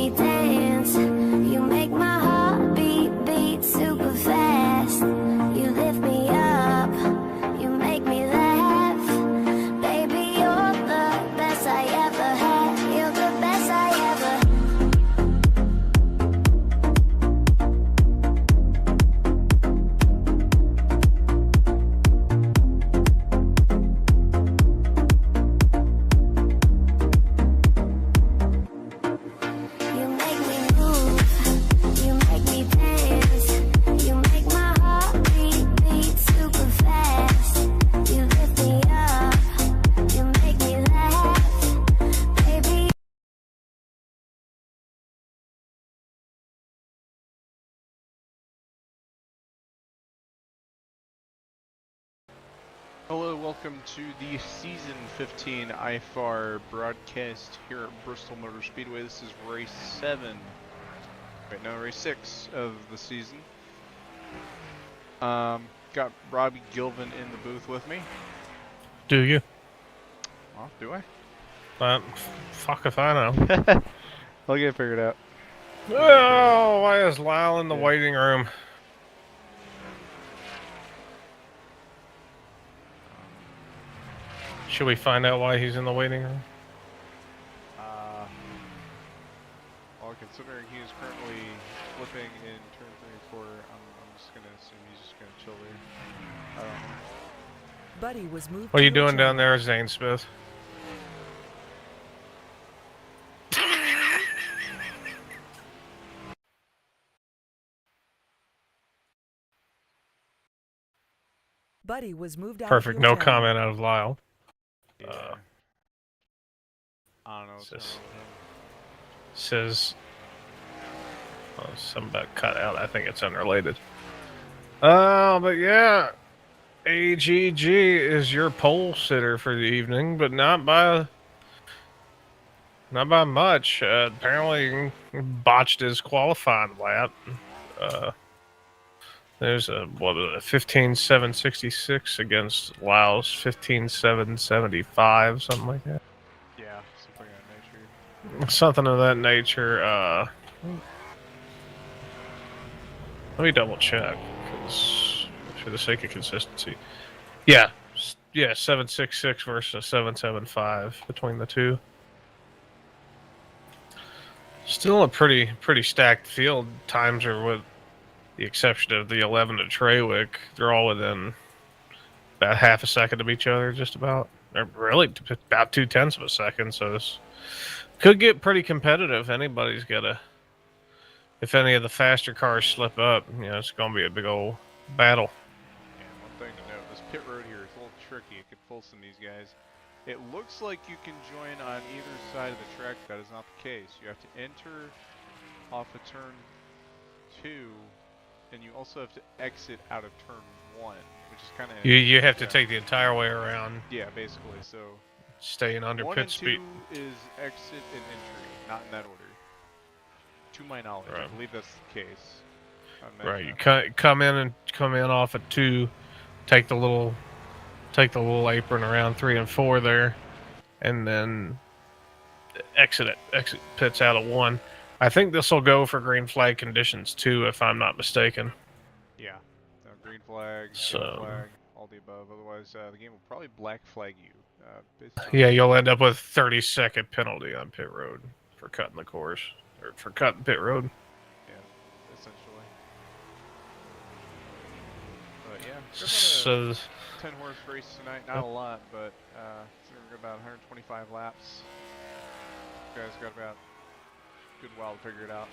me dance. You make my heart beat super fast. You lift me up, you make me laugh. Baby, you're the best I ever had. You're the best I ever. You make me move, you make me dance. You make my heart beat super fast. You lift me up, you make me laugh. Baby. Hello, welcome to the Season 15 IFAR Broadcast here at Bristol Motor Speedway. This is race 7, right now race 6 of the season. Got Robbie Gilvin in the booth with me. Do you? Oh, do I? Fuck if I know. I'll get it figured out. Oh, why is Lyle in the Yeah. waiting room? Should we find out why he's in the waiting room? Well, considering he is currently flipping in turn 3 and 4, I'm just gonna assume he's just gonna chill there. I don't know. Buddy was moved. What are you to your doing down channel. there, Zane Smith? Buddy was moved out. Perfect. Of your No channel. comment out of Lyle. Yeah. I don't know what's going Just- on with him. Says something about cut out. I think it's unrelated. But yeah, AGG is your pole sitter for the evening, but not by much. Apparently botched his qualifying lap. There's a 15.766 against Laos 15.775, something like that. Yeah, something of that nature. Something of that nature. Let me double check, because for the sake of consistency. Yeah, 766 versus 775 between the two. Still a pretty stacked field. Times are, with the exception of the 11 to Treywick, they're all within about half a second of each other, just about. Or really, about 0.2 of a second. So this could get pretty competitive. Anybody's got to. If any of the faster cars slip up, it's going to be a big old battle. And one thing to note, this pit road here is a little tricky. It could pull some of these guys. It looks like you can join on either side of the track. That is not the case. You have to enter off of turn 2, and you also have to exit out of turn 1, which is kind of... You have to take the entire way around, Yeah, basically. So staying under 1 pit and 2 speed. is exit and entry, not in that order. To my knowledge, I Right. believe that's the case. Right, you come in off at 2, take the little apron around 3 and 4 there, and then exit pits out of 1. I think this will go for green flag conditions too, if I'm not mistaken. Yeah. Green flag, So- yellow flag, all the above. Otherwise, the game will probably black flag you. Based on Yeah, you'll end up with 30-second penalty on pit road for cutting the course, or for cutting pit road. essentially. But yeah, So 10 horse race tonight. Not a lot, but we're about 125 laps. You guys got about a good while to figure it out.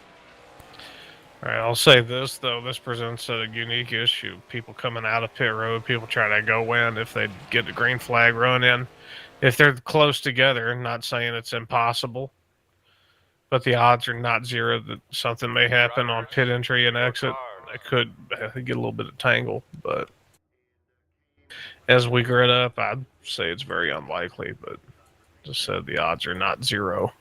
all right, I'll say this though: this presents a unique issue. People coming out of pit road, people trying to go in if they get the green flag run in. If they're close together, not saying it's impossible, but the odds are not zero that something may happen on pit entry and exit. It could get a little bit of tangle, but as we grid up, I'd say it's very unlikely, but just said the odds are not zero.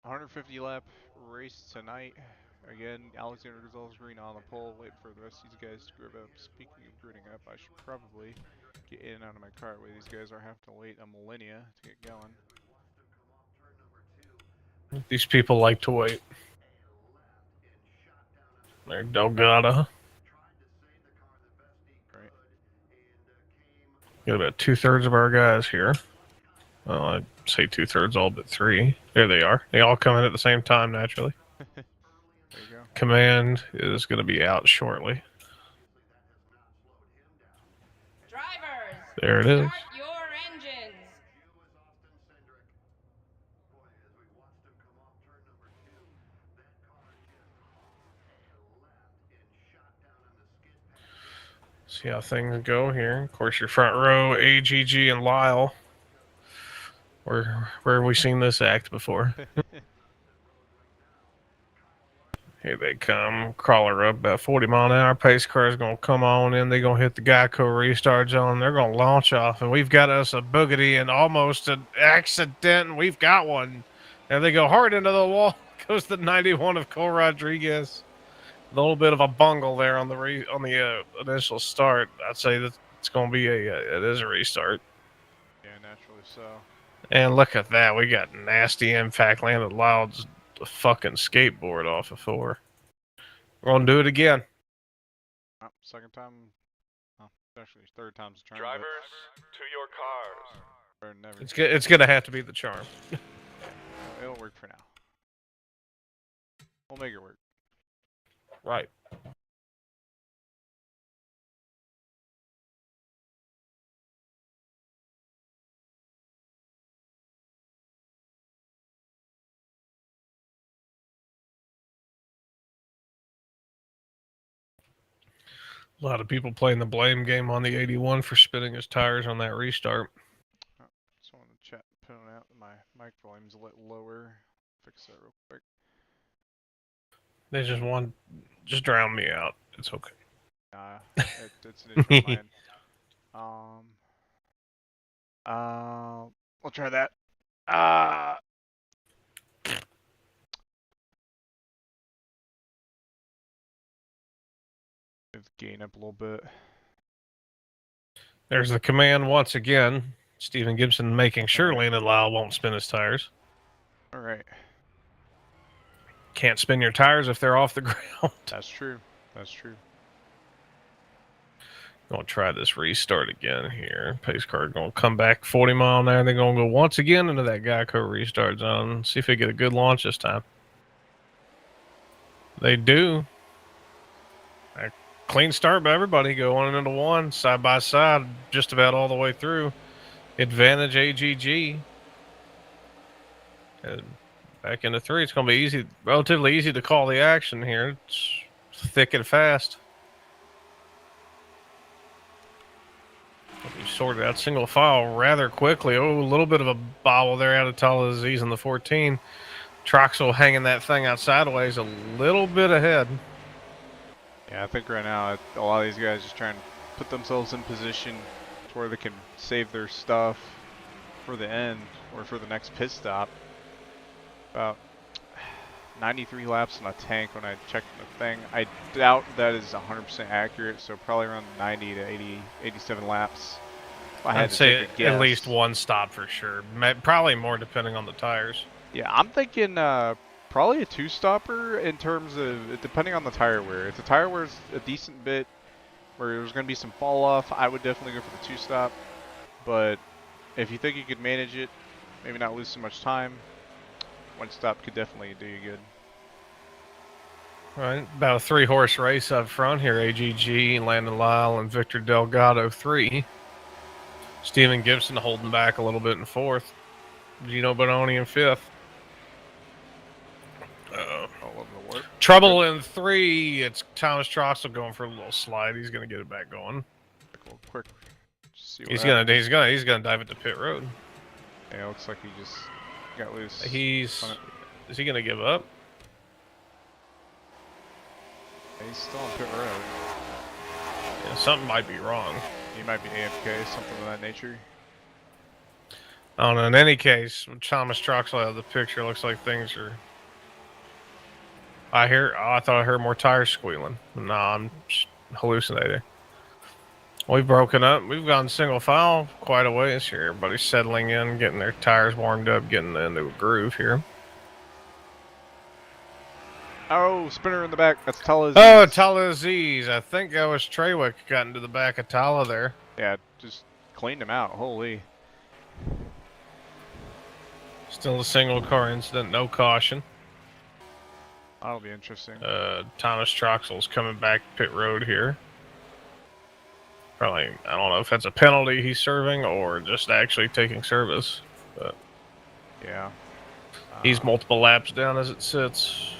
150 lap race tonight. Again, Gonzalez Greene on the pole, waiting for the rest of these guys to grid up. Speaking of gridding up, I should probably get in and out of my car. Wait, these guys are having to wait a millennia to get going. These people like to wait. There, Delgado. Right. Got about 2/3 of our guys here. Well, I'd say 2/3, all but 3. There they are. They all come in at the same time, naturally. There you go. Command is going to be out shortly. Drivers, There it is. start your engines. See how things go here. Of course, your front row, AGG and Lyle. Where have we seen this act before? Here they come. Crawler up about 40 mile an hour. Pace car is going to come on in. They're going to hit the Geico restart zone. They're going to launch off. And we've got us a boogity and almost an accident. And we've got one. And they go hard into the wall. Goes the 91 of Cole Rodriguez. A little bit of a bungle there on the initial start. I'd say that it's going to be it is a restart. Yeah, naturally so. And look at that. We got nasty impact. Landed Loud's fucking skateboard off of 4. We're going to do it again. Oh, second time. Oh, actually, third time's the charm. Drivers, to your cars. Or never. It's going to have to be the charm. It'll work for now. We'll make it work. Right. A lot of people playing the blame game on the 81 for spinning his tires on that restart. Someone in the chat putting out that my mic volume's a little lower. Fix that real quick. They just drown me out. It's okay. Nah, it's an issue of mine. We'll try that. Move the gain up a little bit. There's the command once again. Stephen Gibson making sure Landon Lyle won't spin his tires. All right. Can't spin your tires if they're off the ground. That's true. That's true. Gonna try this restart again here. Pace car gonna come back 40 mile an hour. They're gonna go once again into that Geico restart zone. See if they get a good launch this time. They do. A clean start by everybody. Going into 1 side by side, just about all the way through. Advantage AGG. And back into 3. It's gonna be easy, relatively easy to call the action here. It's thick and fast. We sorted out single file rather quickly. Oh, a little bit of a bobble there out of TalhaDevYT in the 14. Troxel hanging that thing out sideways a little bit ahead. Yeah, I think right now a lot of these guys just trying to put themselves in position to where they can save their stuff for the end or for the next pit stop. About 93 laps on a tank when I checked the thing. I doubt that is 100% accurate, so probably around 90 to 80, 87 laps. If I had I'd to say take a guess. at least 1 stop for sure. Probably more depending on the tires. Yeah, I'm thinking probably a 2-stopper in terms of depending on the tire wear. If the tire wear's a decent bit where there's going to be some fall off, I would definitely go for the 2-stop. But if you think you could manage it, maybe not lose so much time, 1 stop could definitely do you good. All right, about a 3-horse race up front here. AGG, Landon Lyle, and Victor Delgado 3. Stephen Gibson holding back a little bit in 4th. Gino Bononi in 5th. Trouble in 3. It's Thomas Troxel going for a little slide. He's going to get it back going. Quick. See what He's happens. gonna dive into pit road. Yeah, it looks like he just got loose. Is he gonna give up? He's still on pit road. Yeah, something might be wrong. He might be AFK, something of that nature. I don't know. In any case, when Thomas Troxel out of the picture, looks like things are. I thought I heard more tires squealing. No, I'm just hallucinating. We've broken up. We've gone single file quite a ways here. Everybody's settling in, getting their tires warmed up, getting into a groove here. Oh, spinner in the back. That's TalhaDevYT. Oh, TalhaDevYT. I think that was Treywick got into the back of Talha there. Yeah, just cleaned him out. Holy. Still a single car incident, no caution. That'll be interesting. Thomas Troxell's coming back pit road here. Probably, I don't know if that's a penalty he's serving or just actually taking service. But Yeah. he's multiple laps down as it sits.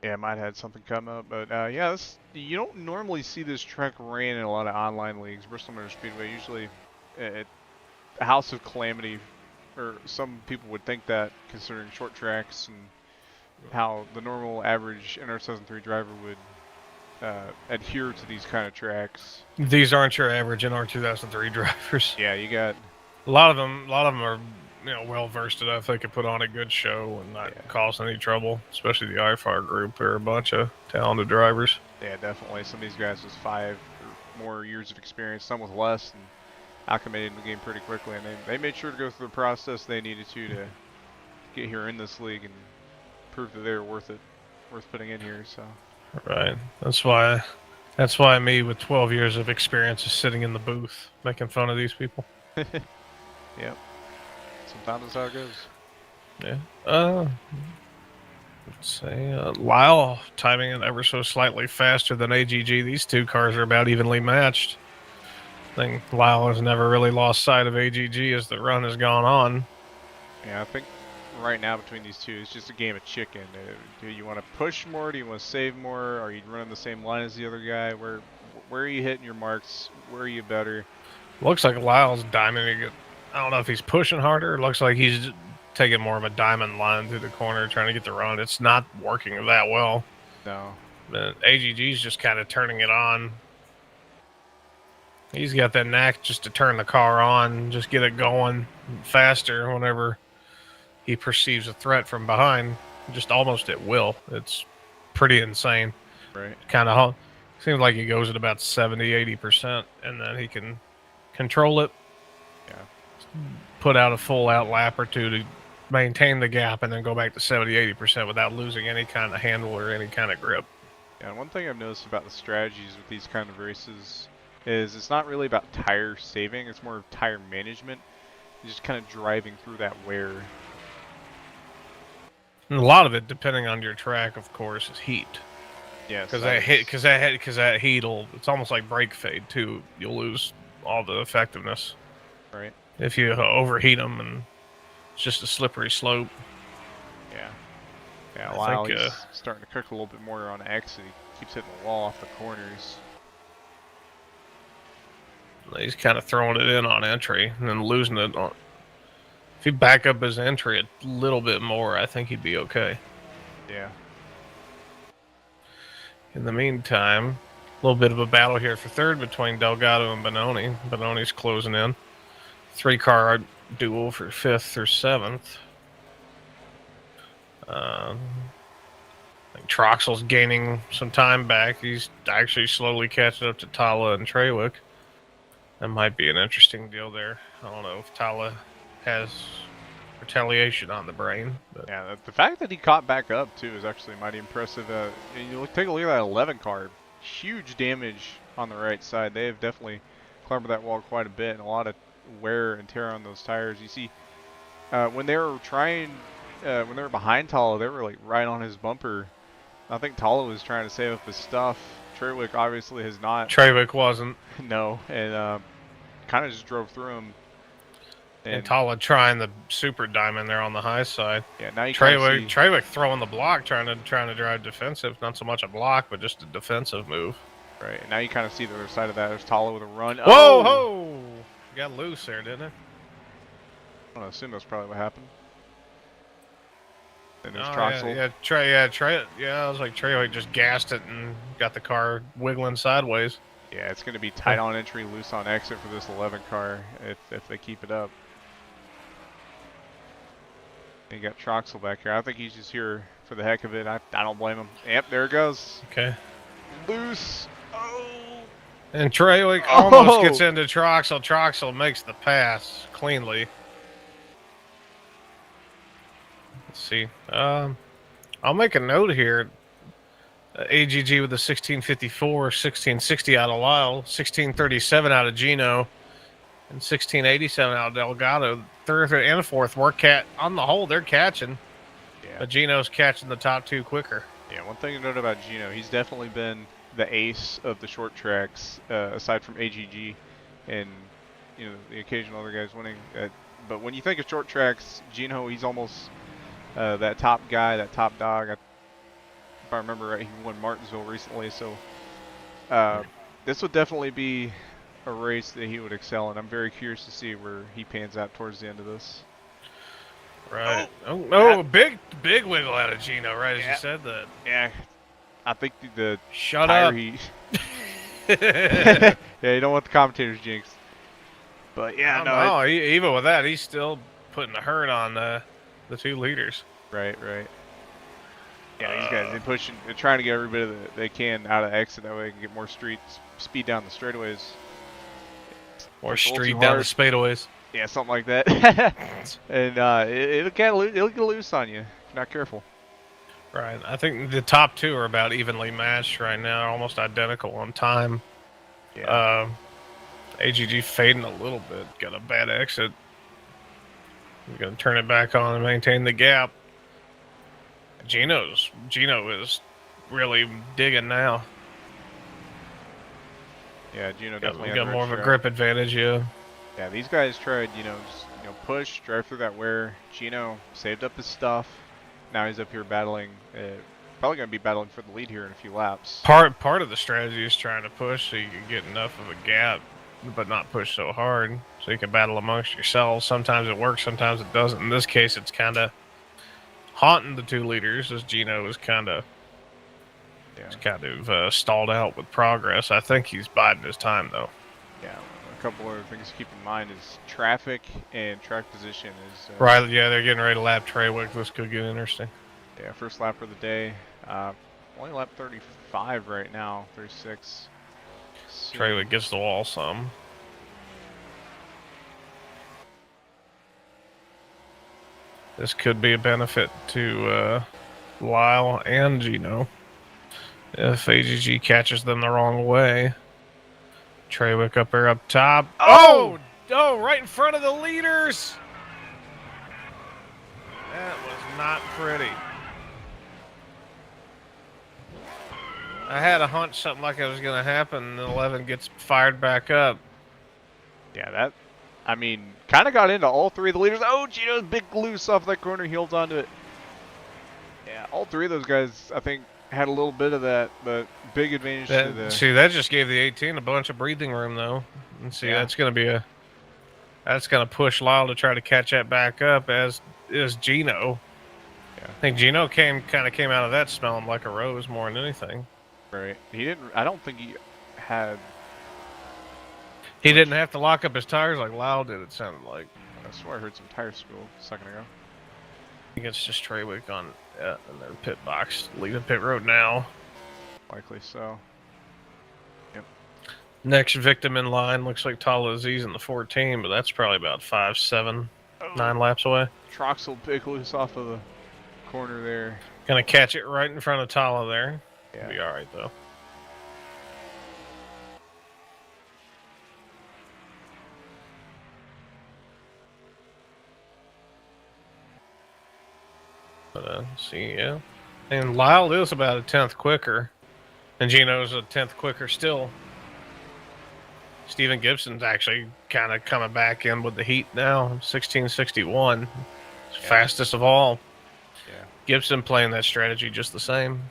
Yeah, might have had something come up, but yeah, you don't normally see this track ran in a lot of online leagues. Bristol Motor Speedway usually a house of calamity, or some people would think that, considering short tracks and how the normal average NR73 driver would adhere to these kind of tracks. These aren't your average NR 2003 drivers. Yeah, you got A lot of them are, well versed enough they could put on a good show and not cause any trouble. Especially the IFAR group, they're a bunch of talented drivers. Yeah, definitely. Some of these guys with 5 or more years of experience, some with less, and acclimated in the game pretty quickly. And they made sure to go through the process they needed to get here in this league and prove that they're worth putting in here. So. Right. That's why me with 12 years of experience is sitting in the booth making fun of these people. Yep. Sometimes that's how it goes. Yeah. Let's say Lyle timing it ever so slightly faster than AGG. These two cars are about evenly matched. I think Lyle has never really lost sight of AGG as the run has gone on. Yeah, I think right now between these two, it's just a game of chicken. Do you want to push more? Do you want to save more? Are you running the same line as the other guy? Where are you hitting your marks? Where are you better? Looks like Lyle's diamonding it. I don't know if he's pushing harder. It looks like he's taking more of a diamond line through the corner, trying to get the run. It's not working that well. No. But AGG's just kind of turning it on. He's got that knack just to turn the car on, just get it going faster whenever he perceives a threat from behind, just almost at will. It's pretty insane. Right. Kind of seems like he goes at about 70-80%, and then he can control it. Yeah. Put out a full out lap or two to maintain the gap, and then go back to 70-80% without losing any kind of handle or any kind of grip. Yeah, one thing I've noticed about the strategies with these kind of races is it's not really about tire saving, it's more of tire management. You're just kind of driving through that wear. And a lot of it, depending on your track, of course, is heat. Yes. Because that heat'll, it's almost like brake fade too. You'll lose all the effectiveness. Right. If you overheat them, and it's just a slippery slope. Yeah. Yeah, I Lyle, think, he's starting to cook a little bit more on X, and he keeps hitting the wall off the corners. He's kind of throwing it in on entry and then losing it on. If he back up his entry a little bit more, I think he'd be okay. Yeah. In the meantime, a little bit of a battle here for third between Delgado and Bononi. Bononi's closing in. 3-car duel for 5th or 7th. I think Troxell's gaining some time back. He's actually slowly catching up to Talha and Treywick. That might be an interesting deal there. I don't know if Talha has retaliation on the brain. But. Yeah, the fact that he caught back up, too, is actually mighty impressive. Take a look at that 11 car. Huge damage on the right side. They have definitely clambered that wall quite a bit, and a lot of wear and tear on those tires. You see, when they were behind Talha, they were like right on his bumper. I think Talha was trying to save up his stuff. Treywick obviously has not. Treywick wasn't. No, and kind of just drove through him. And Talha trying the super diamond there on the high side. Yeah, now you Treywick throwing the block, trying to drive defensive. Not so much a block, but just a defensive move. Right, and now you kind of see the other side of that. There's Talha with a run. Whoa, ho! Got loose there, didn't it? I assume that's probably what happened. Then there's Oh, Troxell. I was like Treywick just gassed it and got the car wiggling sideways. Yeah, it's going to be tight on entry, loose on exit for this 11 car if they keep it up. And you got Troxell back here. I think he's just here for the heck of it. I don't blame him. Yep, there it goes. Okay. Loose. Oh! And Trawick Oh! almost gets into Troxel. Troxel makes the pass cleanly. Let's see. I'll make a note here. AGG with the 1654, 1660 out of Lyle, 1637 out of Gino, and 1687 out of Delgado. Third and fourth, on the whole, they're catching. Yeah. But Gino's catching the top two quicker. Yeah, one thing to note about Gino, he's definitely been the ace of the short tracks, aside from AGG and the occasional other guys winning. But when you think of short tracks, Gino, he's almost that top guy, that top dog. If I remember right, he won Martinsville recently, so this would definitely be a race that he would excel in. I'm very curious to see where he pans out towards the end of this. Right. Oh, big wiggle out of Gino, right as you said that. Yeah, I think the Shut tire up. Yeah, you don't want the commentators jinx. But yeah, no. Even with that, he's still putting a hurt on the two leaders. Right. Yeah, these guys, they're trying to get every bit that they can out of exit, that way they can get more speed down the straightaways. Or street down the spadeways. Yeah, something like that. And it'll get loose on you if you're not careful. Right. I think the top two are about evenly matched right now, almost identical on time. Yeah. AGG fading a little bit, got a bad exit. We're going to turn it back on and maintain the gap. Gino is really digging now. Yeah, Gino definitely got more of a grip advantage, yeah. Yeah, these guys tried, just, push, drive through that wear. Gino saved up his stuff. Now he's up here battling, probably going to be battling for the lead here in a few laps. Part of the strategy is trying to push so you can get enough of a gap, but not push so hard, so you can battle amongst yourselves. Sometimes it works, sometimes it doesn't. In this case, it's kind of haunting the two leaders, as Gino is kind of stalled out with progress. I think he's biding his time, though. Yeah, a couple other things to keep in mind is traffic and track position is... right, yeah, they're getting ready to lap Trawick. This could get interesting. Yeah, first lap of the day. Only lap 35 right now, 36. Trawick gets the wall some. This could be a benefit to Lyle and Gino if AGG catches them the wrong way. Trawick up there up top. Oh, right in front of the leaders. That was not pretty. I had a hunch something like it was going to happen, and 11 gets fired back up. Yeah, kind of got into all three of the leaders. Oh, Gino's big loose off that corner. He holds onto it. Yeah, all three of those guys, I think, had a little bit of that, but big advantage to the... See, that just gave the 18 a bunch of breathing room, though. And see, that's going to be that's going to push Lyle to try to catch that back up, as is Gino. Yeah. I think Gino came out of that smelling like a rose more than anything. Right. I don't think he had... He didn't have to lock up his tires like Lyle did, it sounded like. I swear I heard some tire squeal a second ago. I think it's just Trawick in their pit box, leaving pit road now. Likely so. Yep. Next victim in line looks like TalhaDevYT in the 14, but that's probably about 5, 7, 9 laps away. Troxel big loose off of the corner there. Gonna catch it right in front of Talha there. Yeah. Be alright, though. But, see, yeah. And Lyle is about a 10th quicker. And Gino's a 10th quicker still. Stephen Gibson's actually kind of coming back in with the heat now. 1661. Fastest of all. Yeah. Gibson playing that strategy just the same.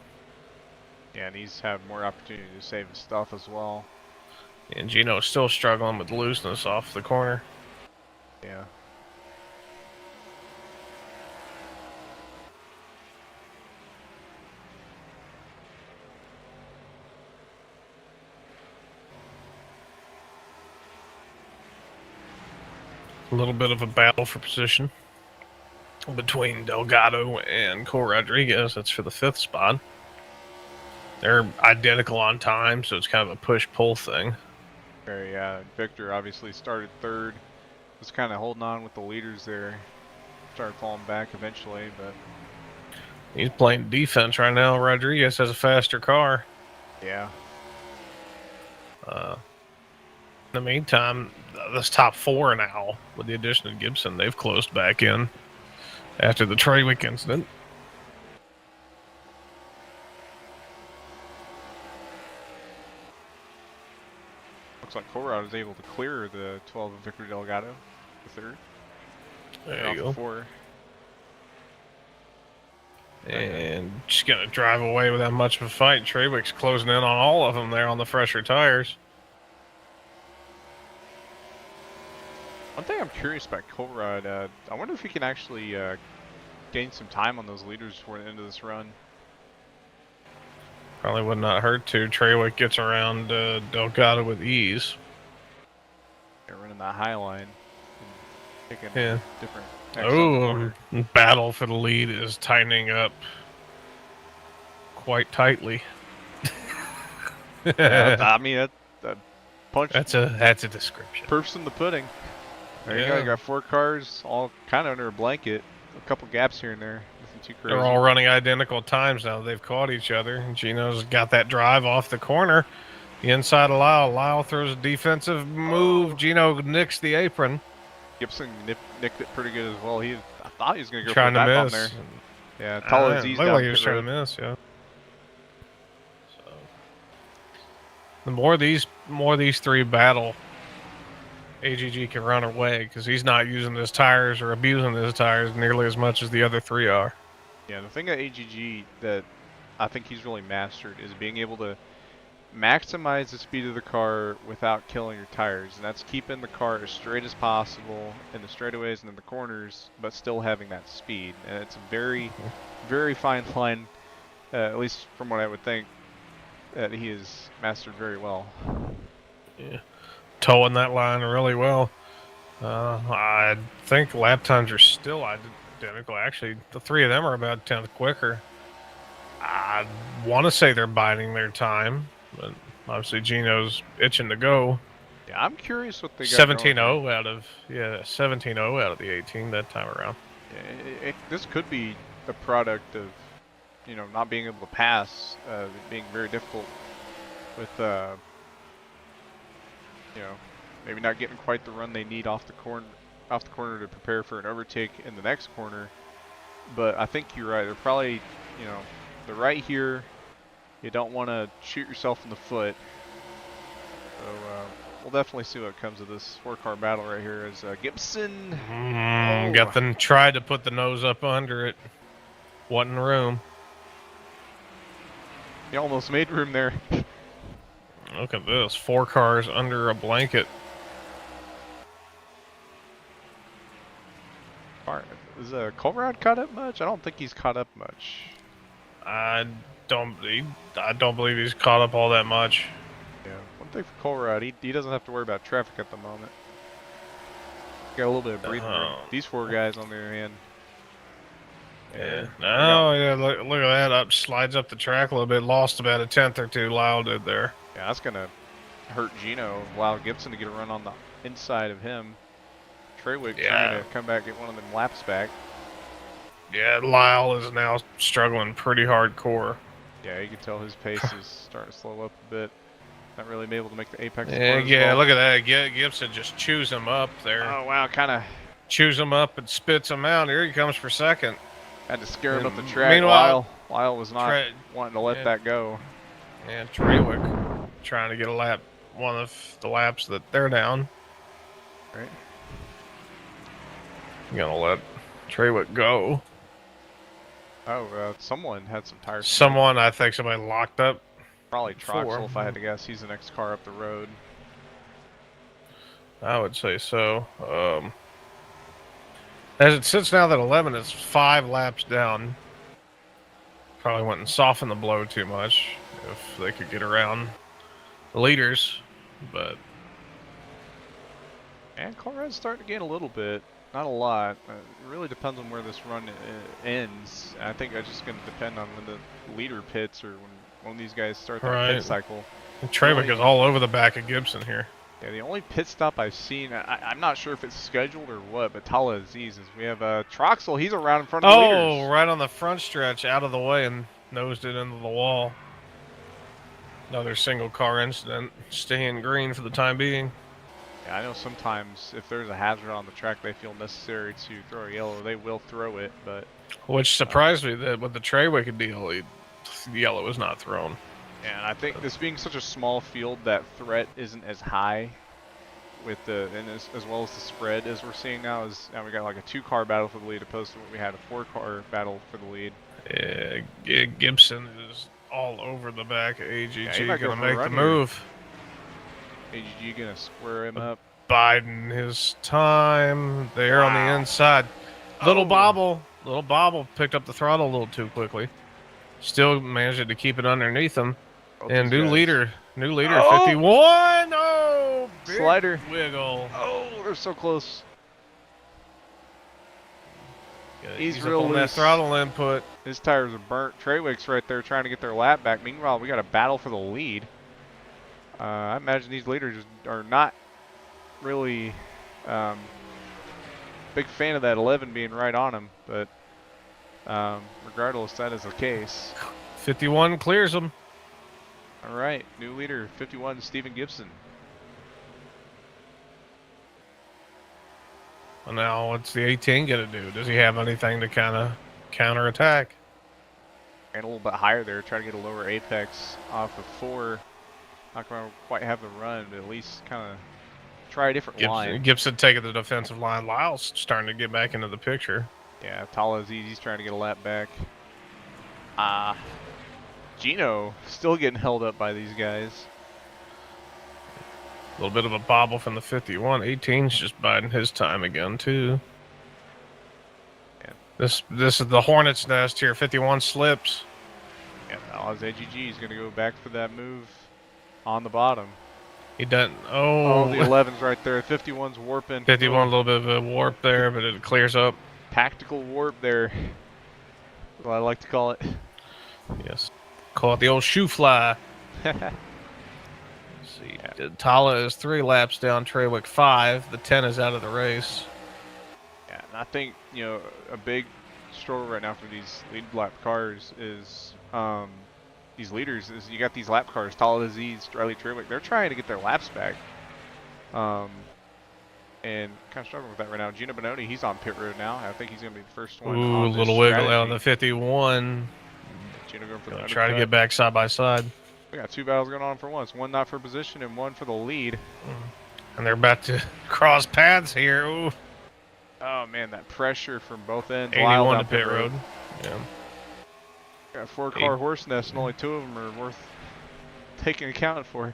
Yeah, and he's had more opportunity to save his stuff as well. And Gino's still struggling with looseness off the corner. Yeah. A little bit of a battle for position between Delgado and Cole Rodriguez. That's for the 5th spot. They're identical on time, so it's kind of a push-pull thing. Yeah, Victor obviously started third. Was kind of holding on with the leaders there. Started falling back eventually, but He's playing defense right now. Rodriguez has a faster car. yeah. In the meantime, this top four now, with the addition of Gibson, they've closed back in after the Trawick incident. Looks like Colruyt was able to clear the 12 of Victor Delgado, the third. There you go. Four. And just going to drive away without much of a fight. Trawick's closing in on all of them there on the fresher tires. One thing I'm curious about Colruyt, I wonder if he can actually gain some time on those leaders before the end of this run. Probably would not hurt to. Trawick gets around Delgado with ease. They're running that high line. And picking Yeah. different. Oh, battle for the lead is tightening up quite tightly. Yeah, I mean, that punch. That's a description. Proof's in the pudding. There you go. You got 4 cars, all kind of under a blanket. A couple gaps here and there. Nothing too crazy. They're all running identical times now. They've caught each other. Gino's got that drive off the corner. The inside of Lyle. Lyle throws a defensive move. Gino nicks the apron. Gibson nicked it pretty good as well. I thought he was going to go Trying for to that miss. on there. Yeah, TalhaDevYT looked like he was trying to miss. Yeah. So the more these three battle, AGG can run away because he's not using his tires or abusing his tires nearly as much as the other three are. Yeah, the thing at AGG that I think he's really mastered is being able to maximize the speed of the car without killing your tires, and that's keeping the car as straight as possible in the straightaways and in the corners, but still having that speed. And it's a very, very fine line, at least from what I would think, that he has mastered very well. Yeah, towing that line really well. I think lap times are still identical. Actually, the three of them are about 10th quicker. I want to say they're biding their time, but obviously Gino's itching to go. Yeah, I'm curious what they got 17-0 out of 17-0 out of the 18 that time around. Yeah, this could be a product of, not being able to pass, being very difficult with, maybe not getting quite the run they need off the corner to prepare for an overtake in the next corner. But I think you're right. They're probably, they're right here. You don't want to shoot yourself in the foot. So we'll definitely see what comes of this 4-car battle right here as Gibson. Tried to put the nose up under it. Wasn't room. He almost made room there. Look at this. 4 cars under a blanket. Is Colruyt caught up much? I don't think he's caught up much. I don't believe he's caught up all that much. Yeah, one thing for Colruyt, he doesn't have to worry about traffic at the moment. Got a little bit of breathing room. These 4 guys, on the other hand. Yeah. Yeah. Look at that. Slides up the track a little bit. Lost about a 10th or 2. Lyle did there. Yeah, that's gonna hurt Gino. Allow Gibson to get a run on the inside of him. Trawick trying to come back, get one of them laps back. Yeah, Lyle is now struggling pretty hardcore. Yeah, you can tell his pace is starting to slow up a bit. Not really able to make the apex. Yeah, look at that. Gibson just chews him up there. Oh, wow, kind of. Chews him up and spits him out. Here he comes for second. Had to scare him up the track. Meanwhile, Lyle was not wanting to let that go. And Trawick trying to get a lap, one of the laps that they're down. Right. I'm going to let Trawick go. Oh, someone had some tires. I think somebody locked up. Probably Troxel, if I had to guess. He's the next car up the road. I would say so. As it sits now that 11, it's 5 laps down. Probably wouldn't soften the blow too much if they could get around the leaders, but... And Colruyt's starting to gain a little bit. Not a lot. It really depends on where this run ends. I think it's just going to depend on when the leader pits or when one of these guys start that pit cycle. Trawick is all over the back of Gibson here. Yeah, the only pit stop I've seen, I'm not sure if it's scheduled or what, but TalhaDevYT is we have Troxel. He's around in front of the leaders. Oh, right on the front stretch, out of the way and nosed it into the wall. Another single car incident. Staying green for the time being. Yeah, I know sometimes if there's a hazard on the track they feel necessary to throw a yellow, they will throw it, but... Which surprised me that with the Treywick deal, yellow was not thrown. And I think this being such a small field, that threat isn't as high with the, and as well as the spread as we're seeing now. Now we got like a 2-car battle for the lead opposed to what we had a 4-car battle for the lead. Yeah, Gibson is all over the back of AGG, yeah, gonna make the move. AGG gonna square him up. Biding his time there on the inside. Little bobble picked up the throttle a little too quickly. Still managed to keep it underneath him. And new leader, 51. Oh, big slider wiggle. Oh, they're so close. He's real on that loose. throttle input. His tires are burnt. Treywick's right there trying to get their lap back. Meanwhile, we got a battle for the lead. I imagine these leaders are not really big fan of that 11 being right on him, but regardless, that is the case. 51 clears him. All right, new leader, 51, Stephen Gibson. Well, now what's the 18 gonna do? Does he have anything to kind of counterattack? And a little bit higher there, try to get a lower apex off of 4. Not going to quite have the run, but at least kind of try a different line. Gibson taking the defensive line. Lyle's starting to get back into the picture. Yeah, TalhaDevYT, he's trying to get a lap back. Gino still getting held up by these guys. A little bit of a bobble from the 51. 18's just biding his time again, too. Yeah. This is the hornet's nest here. 51 slips. Yeah, now as AGG is going to go back for that move on the bottom. He doesn't. Oh, Oh, the 11's right there. 51's warping. 51, a little bit of a warp there, but it clears up. Tactical warp there. What I like to call it. Yes. Call it the old shoe fly. Let's see. Yeah. Talha is 3 laps down, Treywick 5. The 10 is out of the race. Yeah, and I think, you know, a big struggle right now for these lead lap cars is these leaders is you got these lap cars, TalhaDevYT, Riley Treywick, they're trying to get their laps back. And kind of struggling with that right now. Gino Bononi, he's on pit road now. I think he's going to be the first one. Ooh, a little wiggle out on the 51. Gino going for the try to get back side by side. We got 2 battles going on for once. One not for position and one for the lead. And they're about to cross paths here. Ooh. Oh man, that pressure from both ends. 81 to pit road. Yeah. Got a 4-car horse nest and only 2 of them are worth taking account for.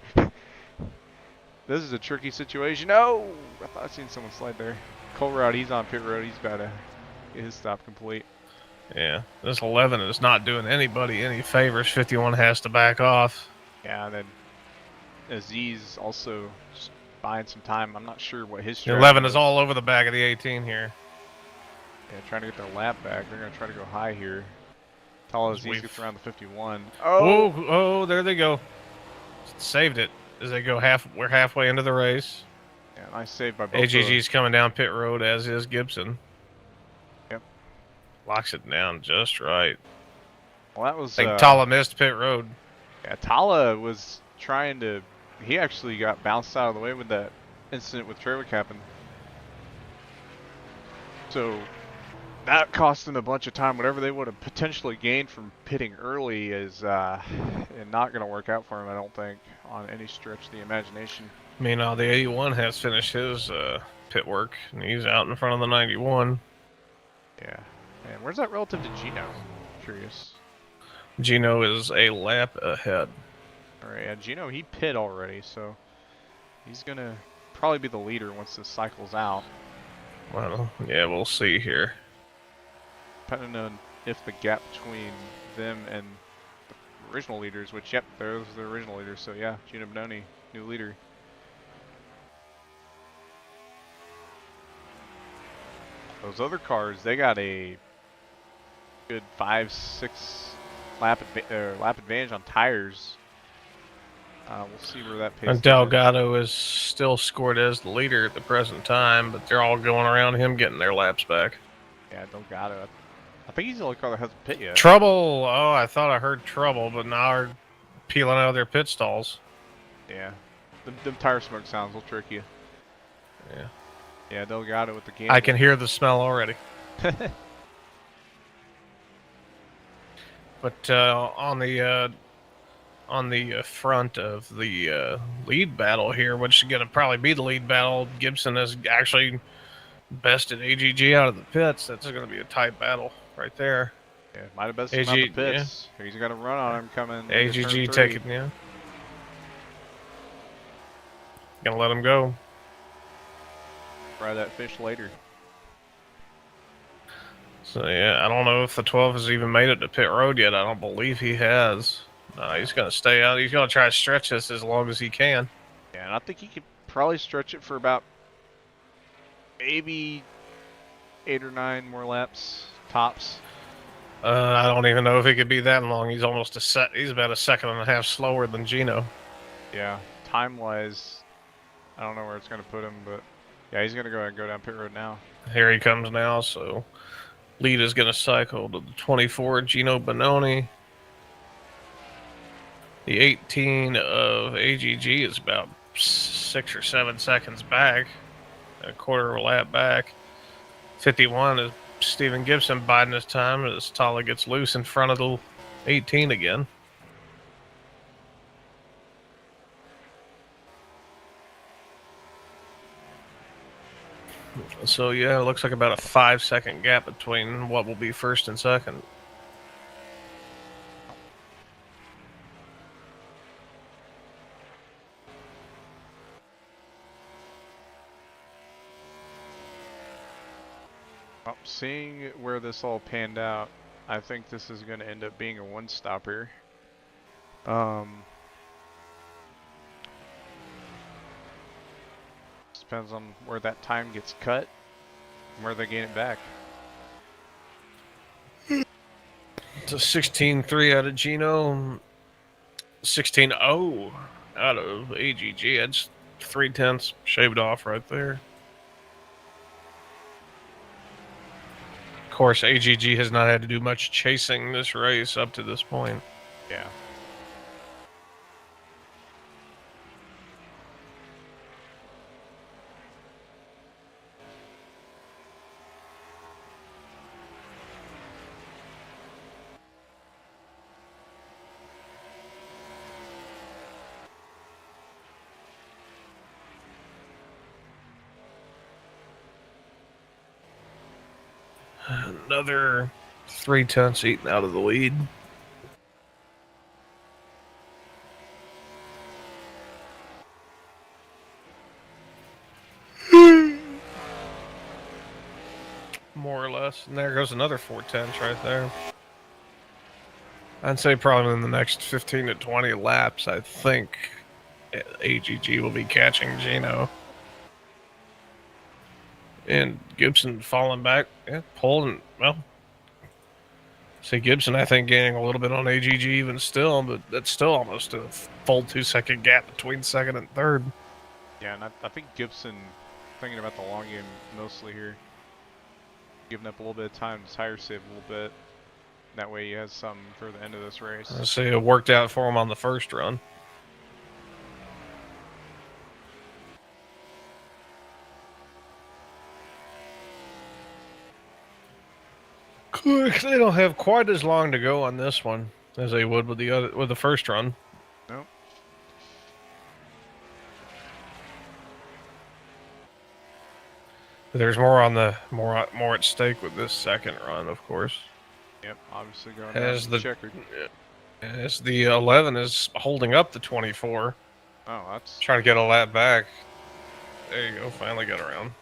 This is a tricky situation. Oh, I thought I seen someone slide there. Colruyt, he's on pit road. He's about to get his stop complete. Yeah, this 11 is not doing anybody any favors. 51 has to back off. Yeah, and then Aziz also just buying some time. I'm not sure what his 11 is all over the back of the 18 here. Yeah, trying to get their lap back. They're going to try to go high here. TalhaDevYT gets around the 51. Oh, there they go. Saved it as they go we're halfway into the race. Yeah, nice save by both. AGG's coming down pit road, as is Gibson. Yep. Locks it down just right. Well, that was... I think Talha missed pit road. Yeah, Talha was trying to... He actually got bounced out of the way when that incident with Treywick happened. So that cost them a bunch of time. Whatever they would have potentially gained from pitting early is not going to work out for him, I don't think, on any stretch of the imagination. Meanwhile, the 81 has finished his pit work, and he's out in front of the 91. Yeah. And where's that relative to Gino? Curious. Gino is a lap ahead. All right, yeah, Gino, he pit already, so he's going to probably be the leader once this cycle's out. Well, yeah, we'll see here. Depending on if the gap between them and the original leaders, which, yep, those are the original leaders, so yeah, Gino Bononi, new leader. Those other cars, they got a good 5-6 lap advantage on tires. We'll see where that pace And is. Delgado is still scored as the leader at the present time, but they're all going around him getting their laps back. Yeah, Delgado. I think he's the only car that hasn't pit yet. Trouble! Oh, I thought I heard trouble, but now they're peeling out of their pit stalls. Yeah. Them tire smoke sounds will trick you. Yeah. Yeah, Delgado with the gamble. I can hear the smell already. But on the front of the lead battle here, which is going to probably be the lead battle, Gibson has actually bested AGG out of the pits. That's going to be a tight battle right there. Yeah, might have bested him out the pits. Yeah. He's got a run on him coming. AGG taking, yeah. Gonna let him go. Try that fish later. So yeah, I don't know if the 12 has even made it to pit road yet. I don't believe he has. No, he's gonna stay out. He's gonna try to stretch this as long as he can. Yeah, and I think he could probably stretch it for about maybe 8 or 9 more laps tops. I don't even know if he could be that long. He's almost he's about a second and a half slower than Gino. Yeah, time-wise, I don't know where it's going to put him, but yeah, he's going to go ahead and go down pit road now. Here he comes now, so lead is going to cycle to the 24, Gino Bononi. The 18 of AGG is about 6 or 7 seconds back, a quarter of a lap back. 51 is Stephen Gibson biding his time as Talha gets loose in front of the 18 again. So yeah, it looks like about a 5-second gap between what will be first and second. Well, seeing where this all panned out, I think this is going to end up being a one-stop here. Depends on where that time gets cut and where they gain it back. It's a 16.3 out of Gino, 16.0 out of AGG. That's 0.3 shaved off right there. Of course, AGG has not had to do much chasing this race up to this point. Yeah. Another 0.3 eaten out of the lead. More or less. And there goes another 0.4 right there. I'd say probably in the next 15 to 20 laps, I think AGG will be catching Gino. And Gibson falling back, yeah, pulling, well, see Gibson, I think, gaining a little bit on AGG even still, but that's still almost a full 2-second gap between second and third. Yeah, and I think Gibson, thinking about the long game mostly here, giving up a little bit of time to tire save a little bit. That way he has something for the end of this race. I see it worked out for him on the first run. They don't have quite as long to go on this one as they would with the first run. Nope. There's more on the more at stake with this second run, of course. Yep, obviously going As down the checkered. As the 11 is holding up the 24, Oh, that's trying to get a lap back. There you go, finally got around.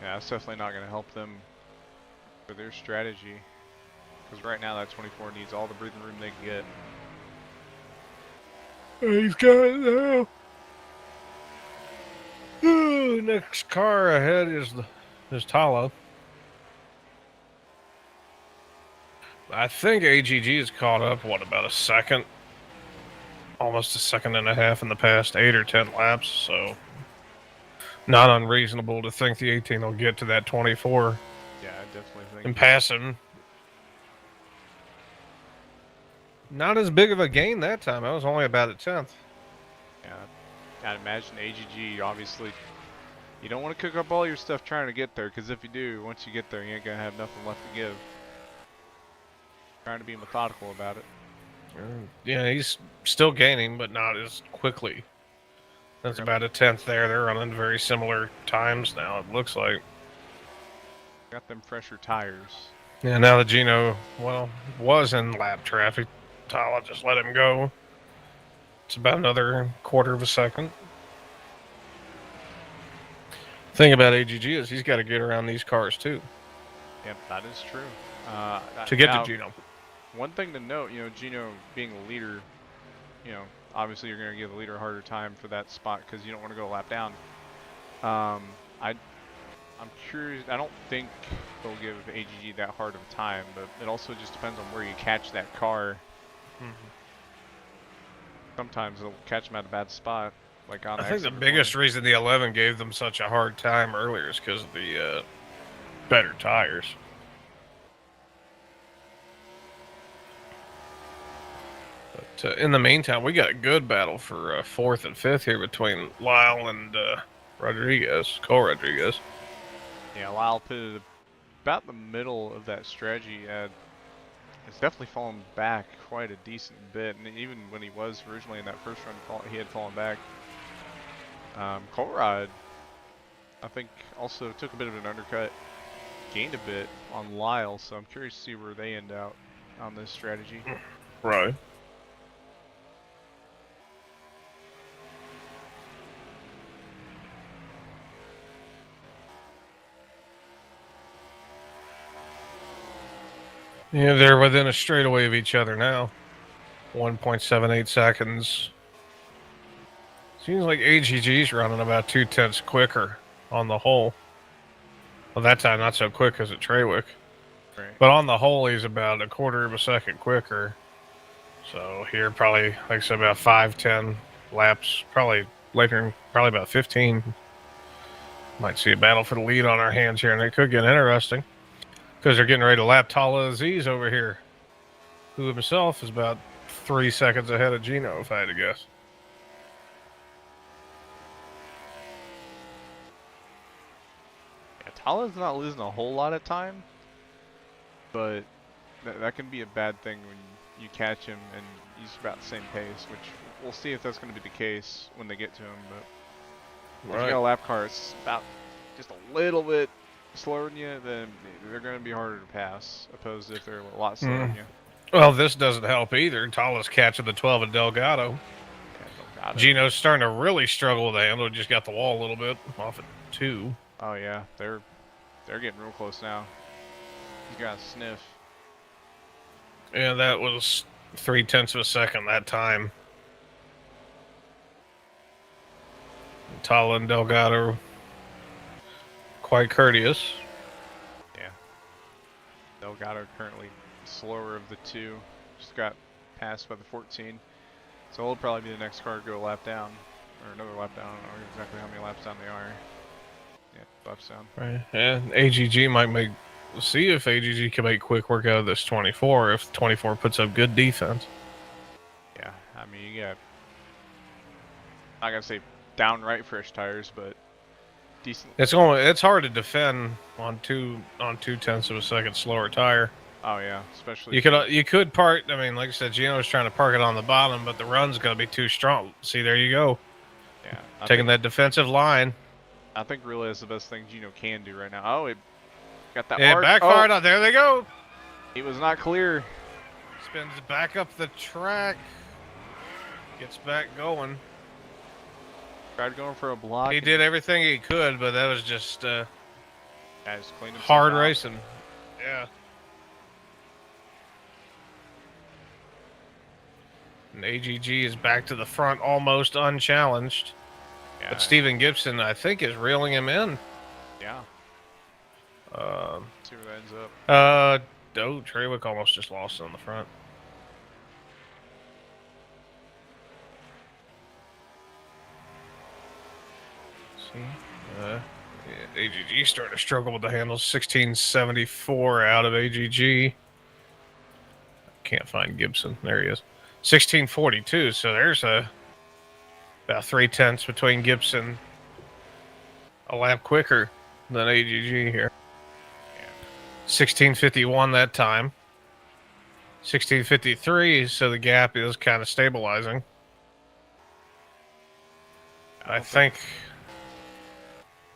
yeah, that's definitely not going to help them for their strategy. Because right now that 24 needs all the breathing room they can get. He's got it now. Next car ahead is Talha. I think AGG is caught up, what, about a second almost a second and a half in the past 8 or 10 laps, so not unreasonable to think the 18 will get to that 24 Yeah, I definitely think. and pass him. Not as big of a gain that time. I was only about a 10th. Yeah, I'd imagine AGG, obviously, you don't want to cook up all your stuff trying to get there, because if you do, once you get there, you ain't going to have nothing left to give. Trying to be methodical about it. Yeah, he's still gaining, but not as quickly. That's about a 10th there. They're running very similar times now, it looks like. Got them fresher tires. Yeah, now that Gino, well, was in lap traffic, Talha just let him go. It's about another quarter of a second. Thing about AGG is he's got to get around these cars too. Yep, that is true. To get now, to Gino. One thing to note, Gino being the leader, obviously you're going to give the leader a harder time for that spot because you don't want to go a lap down. I'm curious. I don't think they'll give AGG that hard of a time, but it also just depends on where you catch that car. Sometimes they'll catch them at a bad spot, like on. I think the biggest reason the 11 gave them such a hard time earlier is because of the better tires. But in the meantime, we got a good battle for 4th and 5th here between Lyle and Cole Rodriguez. Yeah, Lyle pitted about the middle of that strategy. It's definitely fallen back quite a decent bit, and even when he was originally in that first run, he had fallen back. Colrad, I think, also took a bit of an undercut, gained a bit on Lyle, so I'm curious to see where they end out on this strategy. Right. Yeah, they're within a straightaway of each other now. 1.78 seconds. Seems like AGG's running about 2/10 quicker on the whole. Well, that time not so quick as at Treywick. Right. But on the whole, he's about a quarter of a second quicker. So here, probably, like I said, about 5-10 laps. Probably later, probably about 15. Might see a battle for the lead on our hands here, and it could get interesting. Because they're getting ready to lap TalhaDevYT over here, who himself is about 3 seconds ahead of Gino, if I had to guess. Yeah, Talha's not losing a whole lot of time, but that can be a bad thing when you catch him and he's about the same pace, which we'll see if that's going to be the case when they get to him. But if you got a lap car, it's about just a little bit slower than you, then they're going to be harder to pass, opposed to if they're a lot slower than you. Well, this doesn't help either. Talha's catching the 12 at Delgado. Yeah, Gino's starting to really struggle with the handle. Just got the wall a little bit off at 2. Oh yeah, they're getting real close now. He's got a sniff. Yeah, that was 0.3 of a second that time. Talha and Delgado quite courteous. Yeah. Delgado currently slower of the two. Just got passed by the 14. So he'll probably be the next car to go a lap down. Or another lap down. I don't know exactly how many laps down they are. Yeah, buffs down. Right. And AGG might make... See if AGG can make quick work out of this 24 if 24 puts up good defense. Yeah, I mean, you got... I'm not going to say downright fresh tires, but decent. It's hard to defend on 2/10 of a second slower tire. Oh yeah, especially you could park. I mean, like I said, Gino's trying to park it on the bottom, but the run's gonna be too strong. See, there you go. Yeah, taking that defensive line. I think really is the best thing Gino can do right now. Oh, it got that. Yeah, backfired. Oh, there they go. He was not clear. Spins back up the track. Gets back going. Tried going for a block. He did everything he could, but that was just cleaned hard racing. Yeah. And AGG is back to the front, almost unchallenged. Yeah. But Steven Gibson, I think, is reeling him in. Yeah. See where that ends up. Oh, Treywick almost just lost on the front. See, yeah, AGG starting to struggle with the handles. 1674 out of AGG. Can't find Gibson. There he is. 1642. So there's about 3/10 between Gibson, a lap quicker than AGG here. 1651 that time. 1653. So the gap is kind of stabilizing. I think.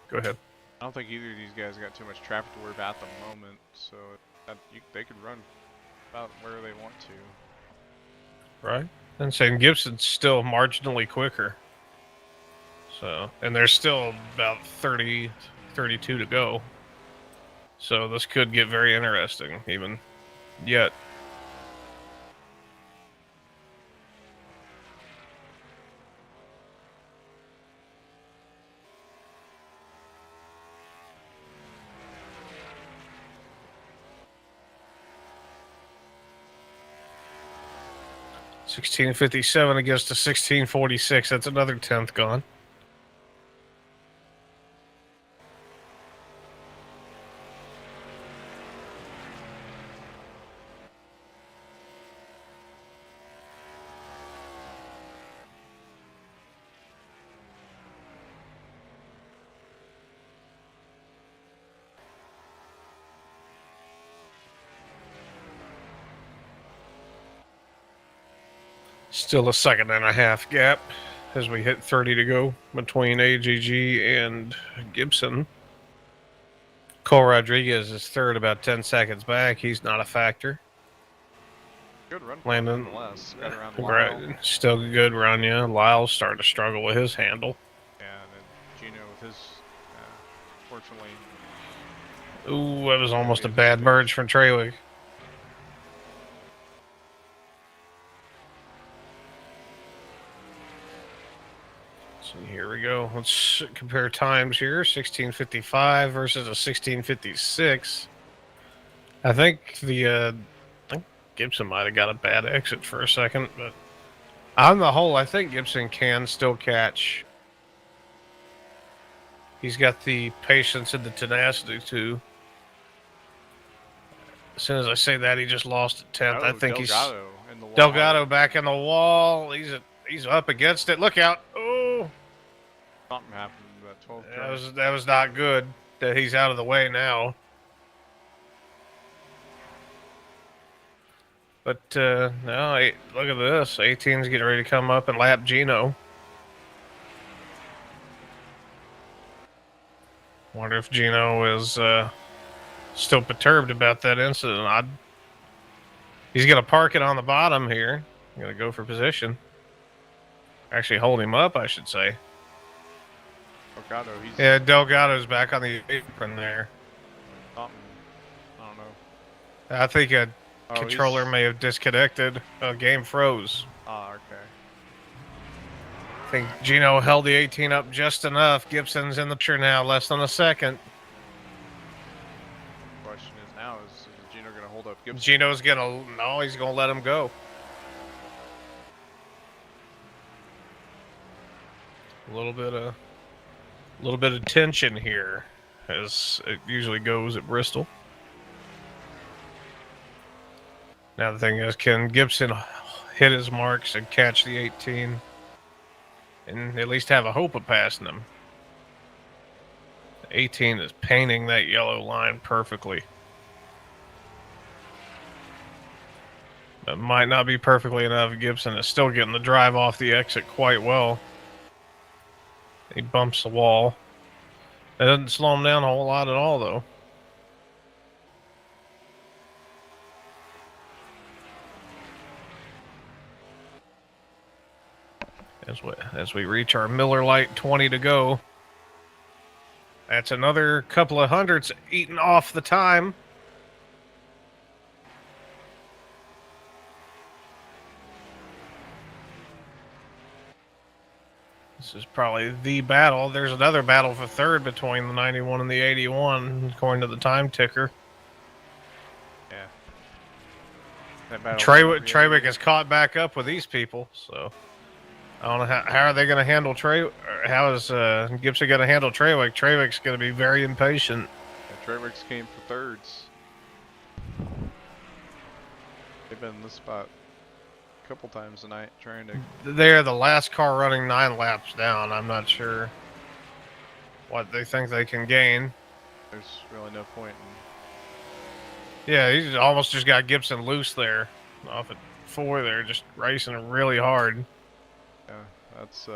Go ahead. I don't think either of these guys got too much traffic to worry about at the moment, so they could run about where they want to. Right. And saying Gibson's still marginally quicker. So, and there's still about 30, 32 to go. So this could get very interesting, even yet. $16.57 against a $16.46. That's another 10th gone. Still a 1.5-second gap as we hit 30 to go between AGG and Gibson. Cole Rodriguez is third, about 10 seconds back. He's not a factor. Good run. Landon, nonetheless. Got around Lyle. still a good run, yeah. Lyle's starting to struggle with his handle. Yeah, and then Gino with his, fortunately. Ooh, that was almost a bad merge from Treywick. So here we go. Let's compare times here. 16:55 versus a 16:56. I think Gibson might have got a bad exit for a second, but on the whole, I think Gibson can still catch. He's got the patience and the tenacity too. As soon as I say that, he just lost at 10th. I think Delgado in the wall. Delgado back in the wall. He's up against it. Look out! Oh, Something happened in that 12th turn. that was not good. That he's out of the way now. But no, look at this. 18's getting ready to come up and lap Gino. Wonder if Gino is still perturbed about that incident. He's going to park it on the bottom here. Going to go for position. Actually, hold him up, I should say. Delgado, Yeah, Delgado's back on the apron there. Something. I don't know. I think a controller may have disconnected. Game froze. Ah, okay. I think Gino held the 18 up just enough. Gibson's in the picture now, less than a second. Question is now, is Gino going to hold up Gibson? Gino's gonna he's gonna let him go. A little bit of tension here, as it usually goes at Bristol. Now the thing is, can Gibson hit his marks and catch the 18 and at least have a hope of passing him? The 18 is painting that yellow line perfectly. That might not be perfectly enough. Gibson is still getting the drive off the exit quite well. He bumps the wall. That doesn't slow him down a whole lot at all, though. As we reach our Miller Lite 20 to go. That's another couple of hundreds eaten off the time. This is probably the battle. There's another battle for third between the 91 and the 81, according to the time ticker. Yeah. That battle Treywick is caught back up with these people, so I don't know how are they going to handle Trey. How is Gibson going to handle Treywick? Treywick's going to be very impatient. Yeah, Treywick's came for thirds. They've been in this spot a couple times tonight trying to. They're the last car running 9 laps down. I'm not sure what they think they can gain. There's really no point Yeah, he's almost just got Gibson loose there off at 4 there, just racing really hard. Yeah, that's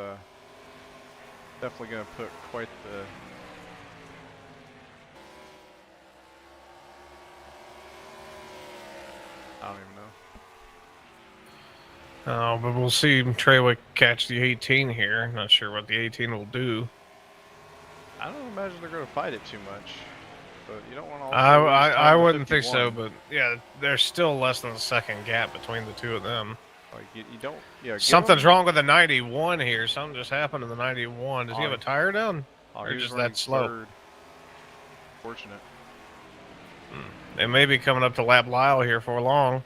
definitely going to put quite the. I don't even know. But we'll see Treywick catch the 18 here. Not sure what the 18 will do. I don't imagine they're going to fight it too much, but you don't want to. I wouldn't think so, but yeah, there's still less than a second gap between the two of them. Like you don't. Yeah. Something's wrong with the 91 here. Something just happened to the 91. Does he have a tire down? Or he was just running that slow? third. Fortunate. They may be coming up to lap Lyle here for long.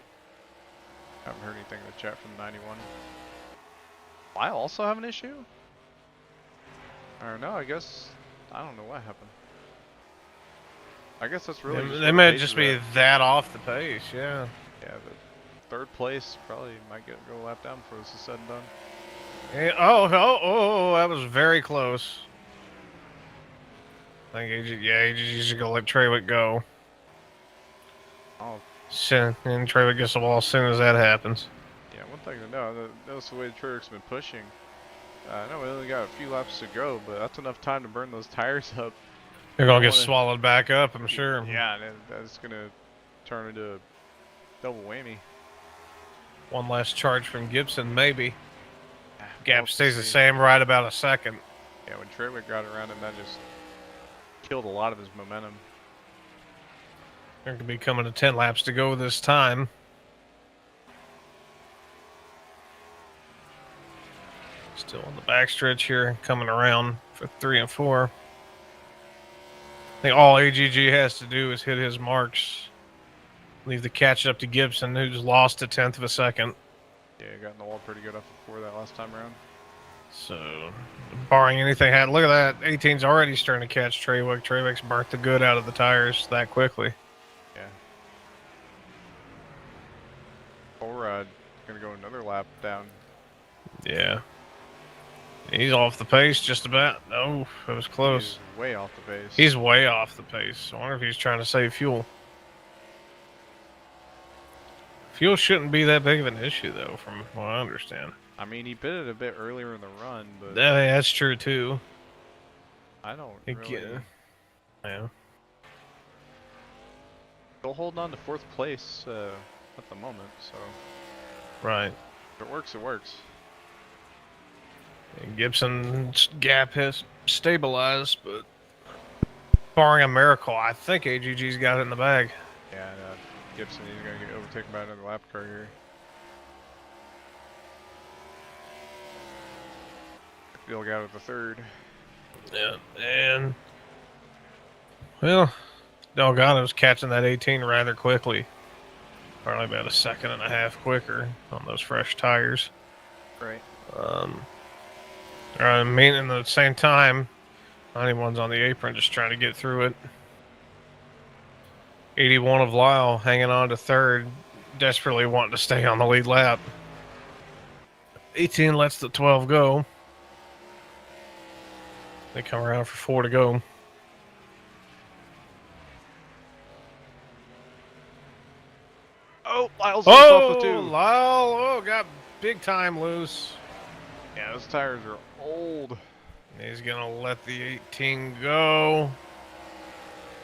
Haven't heard anything in the chat from 91. Lyle also have an issue? Or no, I guess I don't know what happened. I guess that's really. They may just be that off the pace, yeah. Yeah, but third place probably might go a lap down before this is said and done. Yeah, oh, that was very close. I think he should go let Treywick go. Oh. And Treywick gets the wall as soon as that happens. Yeah, one thing to know, notice the way the Treywick's been pushing. I know we only got a few laps to go, but that's enough time to burn those tires up. They're going to get swallowed back up, I'm sure. Yeah, and that's going to turn into a double whammy. One last charge from Gibson, maybe. Gap We'll stays the see. same, right about a second. Yeah, when Treywick got around him, that just killed a lot of his momentum. They're going to be coming to 10 laps to go this time. Still on the backstretch here, coming around for 3 and 4. I think all AGG has to do is hit his marks. Leave the catch up to Gibson, who's lost a 1/10 of a second. Yeah, he got in the wall pretty good off of 4 that last time around. So, barring anything, look at that. 18's already starting to catch Treywick. Treywick's burnt the good out of the tires that quickly. Yeah. Bullrod gonna go another lap down. Yeah. He's off the pace just about. Oh, it was close. He's way off the pace. He's way off the pace. I wonder if he's trying to save fuel. Fuel shouldn't be that big of an issue, though, from what I understand. I mean, he bit it a bit earlier in the run, but That's true, too. I don't really. Yeah. Still holding on to 4th place at the moment, so Right. if it works, it works. And Gibson's gap has stabilized, but barring a miracle, I think AGG's got it in the bag. Yeah, Gibson, he's gonna get overtaken by another lap car here. Bill got it the 3rd. Yeah, and well, Delgado's catching that 18 rather quickly. Probably about a 1.5 seconds quicker on those fresh tires. Right. I mean, at the same time, 91's on the apron just trying to get through it. 81 of Lyle hanging on to 3rd, desperately wanting to stay on the lead lap. 18 lets the 12 go. They come around for 4 to go. Oh, Lyle's loose off the 2. Lyle, got big time loose. Yeah, those tires are old. He's gonna let the 18 go.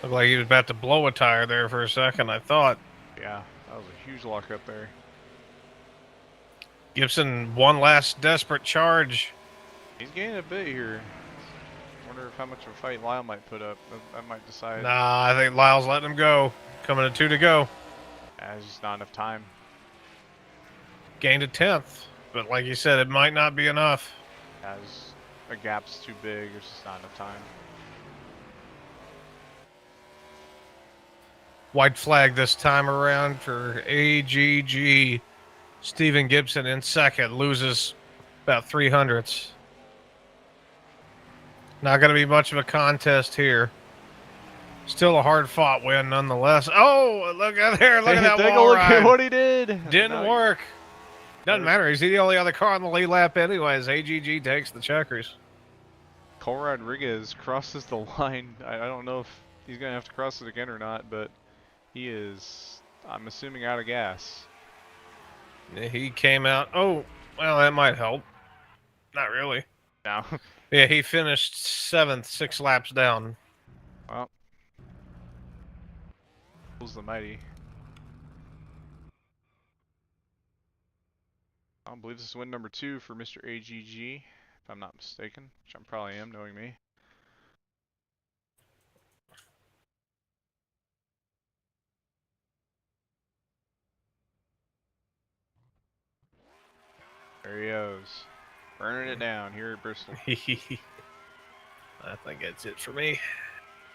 Looked like he was about to blow a tire there for a second, I thought. Yeah, that was a huge lockup there. Gibson, one last desperate charge. He's gaining a bit here. Wonder how much of a fight Lyle might put up. That might decide. Nah, I think Lyle's letting him go. Coming to 2 to go. There's just not enough time. Gained a 10th, but like you said, it might not be enough. As a gap's too big, there's just not enough time. White flag this time around for AGG. Steven Gibson in 2nd, loses About 300ths. Not going to be much of a contest here. Still a hard-fought win, nonetheless. Oh, look at there! Look at that Take a wall look at ride. what he did. Didn't No, work. Doesn't matter. He's the only other car on the lead lap, anyways. AGG takes the checkers. Cole Rodriguez crosses the line. I don't know if he's gonna have to cross it again or not, but he is, I'm assuming, out of gas. Yeah, he came out. Oh, well, that might help. Not really. Now, Yeah, he finished 7th, 6 laps down. well, pulls the mighty. I believe this is win number 2 for Mr. AGG, if I'm not mistaken, which I probably am, knowing me. There he goes, burning it down here at Bristol. I think that's it for me.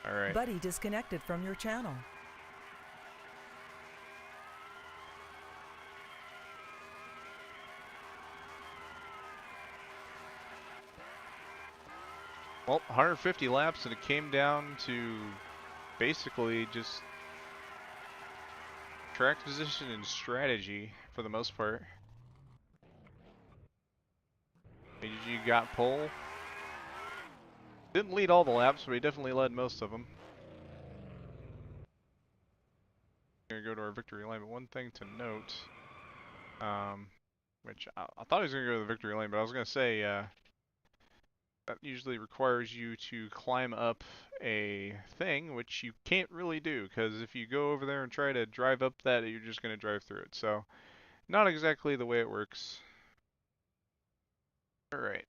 All right. Buddy disconnected from your channel. Well, 150 laps, and it came down to basically just track position and strategy for the most part. AGG got pole. Didn't lead all the laps, but he definitely led most of them. Gonna go to our victory lane, but one thing to note, which I thought he was gonna go to the victory lane, but I was gonna say, that usually requires you to climb up a thing, which you can't really do, because if you go over there and try to drive up that, you're just going to drive through it. So, not exactly the way it works. Alright.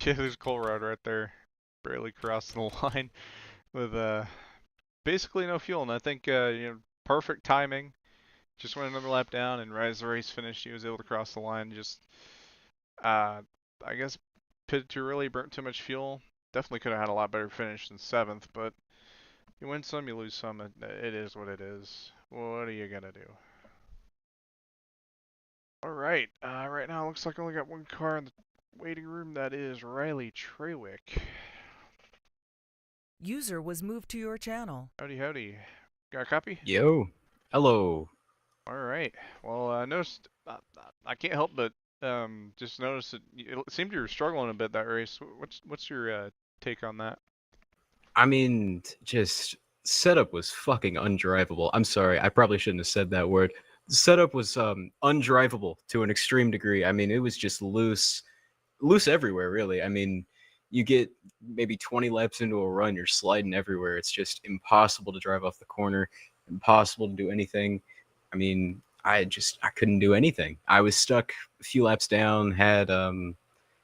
Yeah, there's Cole Rod right there. Barely crossing the line with basically no fuel, and I think perfect timing. Just went another lap down, and right as the race finished, he was able to cross the line. Just, I guess, pitted too early, burnt too much fuel. Definitely could have had a lot better finish than 7th, but you win some, you lose some. It is what it is. What are you gonna do? All right. Right now, it looks like I only got one car in the waiting room. That is Riley Trawick. User was moved to your channel. Howdy, howdy. Got a copy? Yo, hello. All right. Well, I noticed. I can't help but just notice that it seemed you were struggling a bit that race. What's your take on that? I mean, just setup was fucking undrivable. I'm sorry, I probably shouldn't have said that word. Setup was undrivable to an extreme degree. I mean, it was just loose everywhere, really. I mean, you get maybe 20 laps into a run, you're sliding everywhere. It's just impossible to drive off the corner, impossible to do anything. I mean, I couldn't do anything. I was stuck a few laps down, had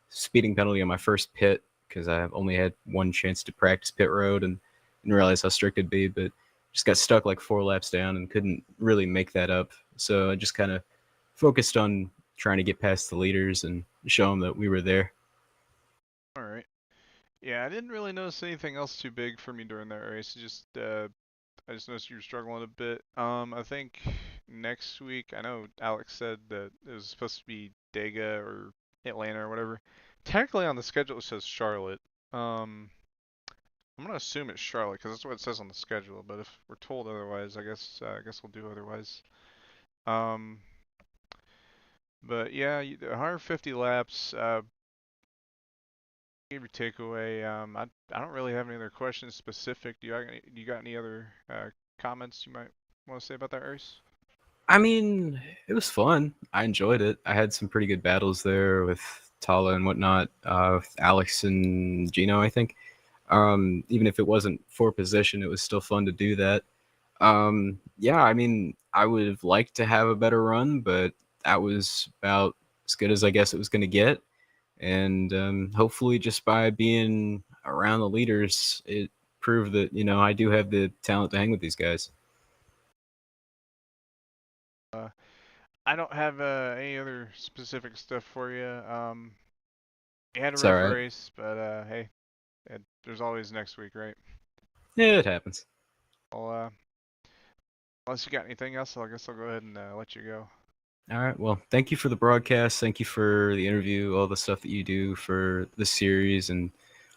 speeding penalty on my first pit because I only had one chance to practice pit road and didn't realize how strict it'd be, but just got stuck like 4 laps down and couldn't really make that up. So I just kind of focused on trying to get past the leaders and show them that we were there. All right. Yeah, I didn't really notice anything else too big for me during that race. I just noticed you were struggling a bit. I think next week, I know Alex said that it was supposed to be Dega or Atlanta or whatever. Technically on the schedule it says Charlotte. I'm gonna assume it's Charlotte because that's what it says on the schedule. But if we're told otherwise, I guess we'll do otherwise. But yeah, 150 laps. Give your takeaway. I don't really have any other questions specific. Do you got any other comments you might want to say about that race? I mean, it was fun. I enjoyed it. I had some pretty good battles there with Talha and whatnot, with Alex and Gino, I think. Even if it wasn't for position, it was still fun to do that. Yeah, I mean, I would have liked to have a better run, but that was about as good as I guess it was going to get. And hopefully just by being around the leaders, it proved that, I do have the talent to hang with these guys. I don't have any other specific stuff for you. You had a It's rough alright. race, but hey, there's always next week, right? Yeah, it happens. Well, Unless you got anything else, I guess I'll go ahead and let you go. All right. Well, thank you for the broadcast. Thank you for the interview, all the stuff that you do for the series and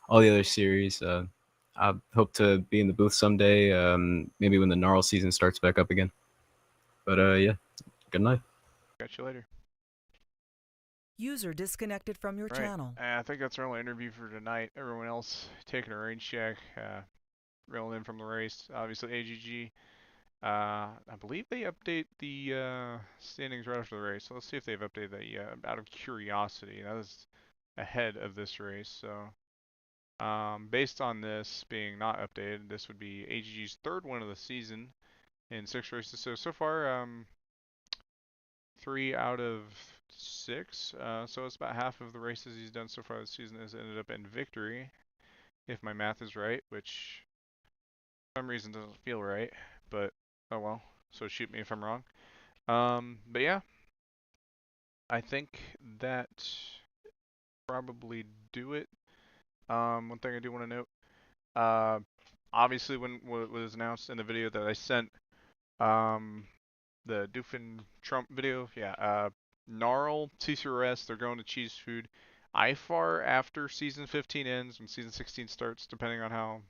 all the other series. I hope to be in the booth someday, maybe when the NARL season starts back up again. But yeah, good night. Catch you later. User disconnected from your Right. channel. I think that's our only interview for tonight. Everyone else taking a range check, reeling in from the race. Obviously, AGG. I believe they update the standings right after the race. So let's see if they've updated that yet. Out of curiosity, that is ahead of this race. So based on this being not updated, this would be AGG's third win of the season in 6 races. So far, 3 out of 6. So it's about half of the races he's done so far this season has ended up in victory, if my math is right, which for some reason doesn't feel right, but oh well. So shoot me if I'm wrong. But yeah, I think that probably do it. One thing I do want to note, obviously when it was announced in the video that I sent, the Doofin Trump video, yeah, NARL, TCRS, they're going to cheese food. IFAR after season 15 ends, when season 16 starts, depending on how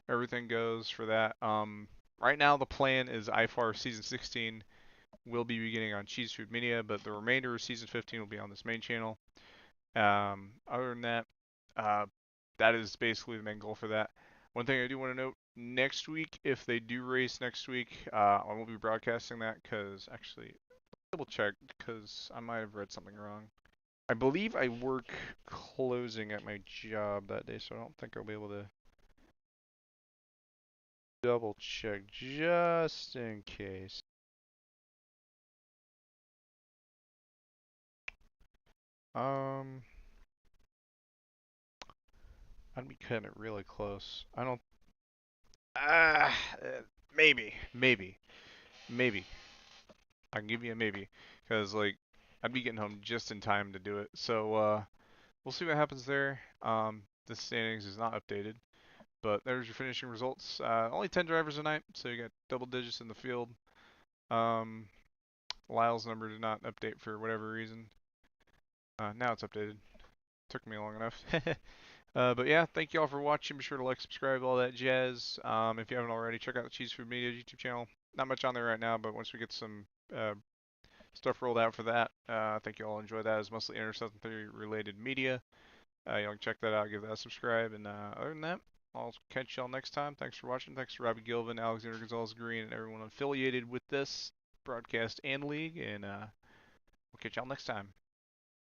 everything goes for that. Right now the plan is IFAR season 16 will be beginning on Cheese Food Media, but the remainder of season 15 will be on this main channel. Other than that, that is basically the main goal for that. One thing I do want to note, next week, if they do race next week, I won't be broadcasting that because, actually, double check because I might have read something wrong. I believe I work closing at my job that day, so I don't think I'll be able to double check just in case. I'd be cutting it really close. I don't. Maybe. I can give you a maybe, because like I'd be getting home just in time to do it. So we'll see what happens there. The standings is not updated, but there's your finishing results. Only 10 drivers tonight, so you got double digits in the field. Lyle's number did not update for whatever reason. Now it's updated. Took me long enough. But yeah, thank you all for watching. Be sure to like, subscribe, all that jazz. If you haven't already, check out the Cheese Food Media YouTube channel. Not much on there right now, but once we get some stuff rolled out for that, I think you all enjoy that. It's mostly interstellar related media. You can check that out, give that a subscribe. And other than that, I'll catch y'all next time. Thanks for watching. Thanks to Robbie Gilvin, Alexander Gonzalez Greene, and everyone affiliated with this broadcast and league. And we'll catch y'all next time.